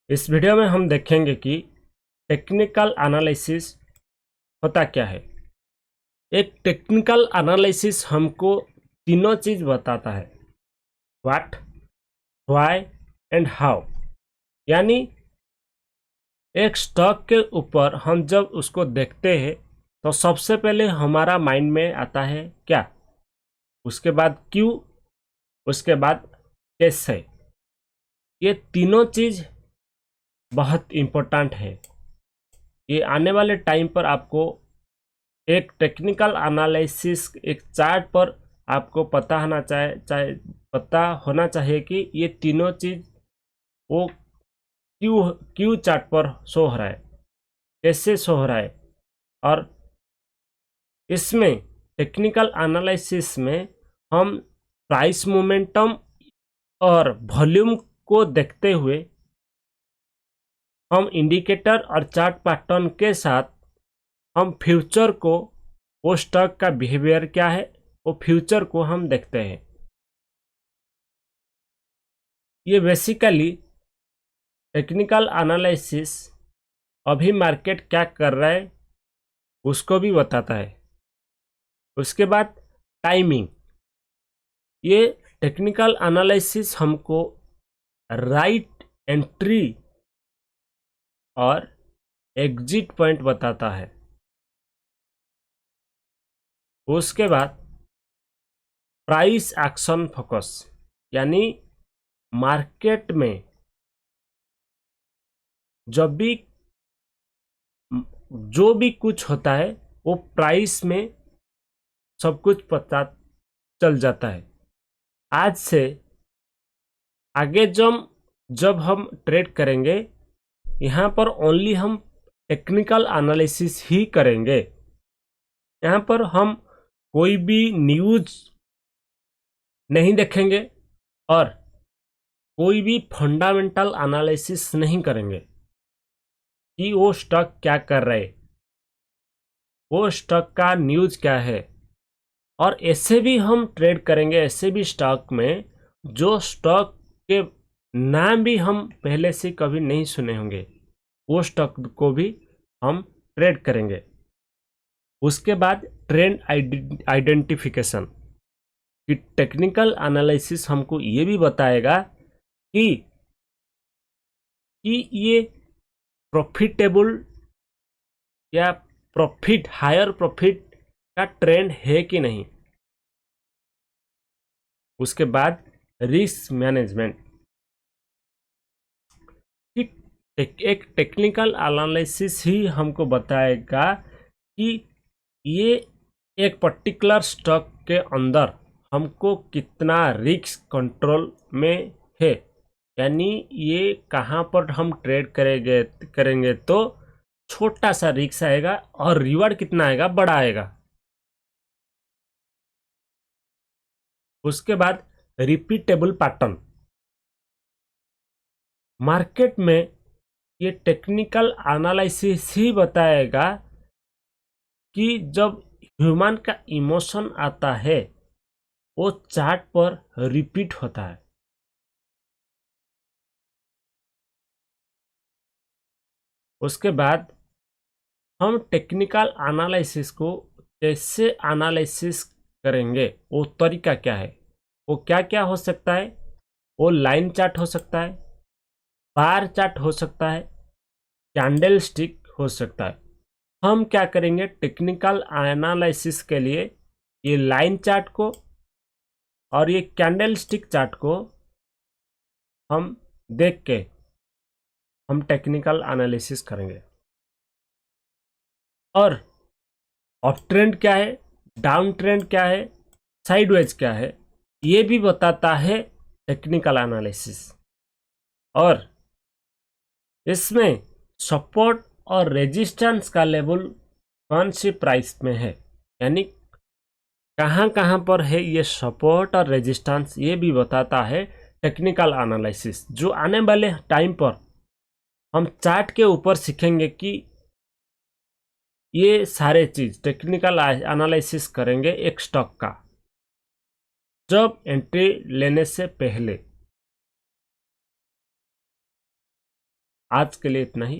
इस वीडियो में हम देखेंगे कि टेक्निकल एनालिसिस होता क्या है। एक टेक्निकल एनालिसिस हमको तीनों चीज़ बताता है, व्हाट, व्हाई एंड हाउ। यानी एक स्टॉक के ऊपर हम जब उसको देखते हैं तो सबसे पहले हमारा माइंड में आता है क्या, उसके बाद क्यों, उसके बाद कैसे। ये तीनों चीज़ बहुत इम्पोर्टेंट है। ये आने वाले टाइम पर आपको एक टेक्निकल एनालिसिस एक चार्ट पर आपको पता होना चाहिए कि ये तीनों चीज़ वो क्यों क्यों चार्ट पर शो हो रहा है, कैसे शो हो रहा है। और इसमें टेक्निकल एनालिसिस में हम प्राइस मोमेंटम और वॉल्यूम को देखते हुए हम इंडिकेटर और चार्ट पैटर्न के साथ हम फ्यूचर को, वो स्टॉक का बिहेवियर क्या है, वो फ्यूचर को हम देखते हैं। ये बेसिकली टेक्निकल एनालिसिस अभी मार्केट क्या कर रहा है उसको भी बताता है। उसके बाद टाइमिंग, ये टेक्निकल एनालिसिस हमको राइट एंट्री और एग्जिट पॉइंट बताता है। उसके बाद प्राइस एक्शन फोकस, यानी मार्केट में जब भी जो भी कुछ होता है वो प्राइस में सब कुछ पता चल जाता है। आज से आगे जब हम ट्रेड करेंगे, यहाँ पर ओनली हम टेक्निकल एनालिसिस ही करेंगे। यहाँ पर हम कोई भी न्यूज़ नहीं देखेंगे और कोई भी फंडामेंटल एनालिसिस नहीं करेंगे कि वो स्टॉक क्या कर रहे, वो स्टॉक का न्यूज़ क्या है। और ऐसे भी हम ट्रेड करेंगे ऐसे भी स्टॉक में जो स्टॉक के नाम भी हम पहले से कभी नहीं सुने होंगे, वो स्टॉक को भी हम ट्रेड करेंगे। उसके बाद ट्रेंड आइडेंटिफिकेशन, कि टेक्निकल एनालिसिस हमको ये भी बताएगा कि ये प्रॉफिटेबल या हायर प्रॉफिट का ट्रेंड है कि नहीं। उसके बाद रिस्क मैनेजमेंट, एक टेक्निकल एनालिसिस ही हमको बताएगा कि ये एक पर्टिकुलर स्टॉक के अंदर हमको कितना रिस्क कंट्रोल में है। यानी ये कहाँ पर हम ट्रेड करेंगे तो छोटा सा रिस्क आएगा और रिवार्ड कितना आएगा, बड़ा आएगा। उसके बाद रिपीटेबल पैटर्न, मार्केट में ये टेक्निकल एनालिसिस ही बताएगा कि जब ह्यूमन का इमोशन आता है वो चार्ट पर रिपीट होता है। उसके बाद हम टेक्निकल एनालिसिस को कैसे एनालिसिस करेंगे, वो तरीका क्या है, वो क्या क्या हो सकता है। वो लाइन चार्ट हो सकता है, बार चार्ट हो सकता है, कैंडल स्टिक हो सकता है। हम क्या करेंगे टेक्निकल एनालिसिस के लिए, ये लाइन चार्ट को और ये कैंडल स्टिक चार्ट को हम देख के हम टेक्निकल एनालिसिस करेंगे। और अप ट्रेंड क्या है, डाउन ट्रेंड क्या है, साइडवेज क्या है, ये भी बताता है टेक्निकल एनालिसिस। और इसमें सपोर्ट और रेजिस्टेंस का लेवल कौन सी प्राइस में है, यानी कहाँ कहाँ पर है ये सपोर्ट और रेजिस्टेंस, ये भी बताता है टेक्निकल एनालिसिस। जो आने वाले टाइम पर हम चार्ट के ऊपर सीखेंगे कि ये सारे चीज़ टेक्निकल एनालिसिस करेंगे एक स्टॉक का जब एंट्री लेने से पहले। आज के लिए इतना ही।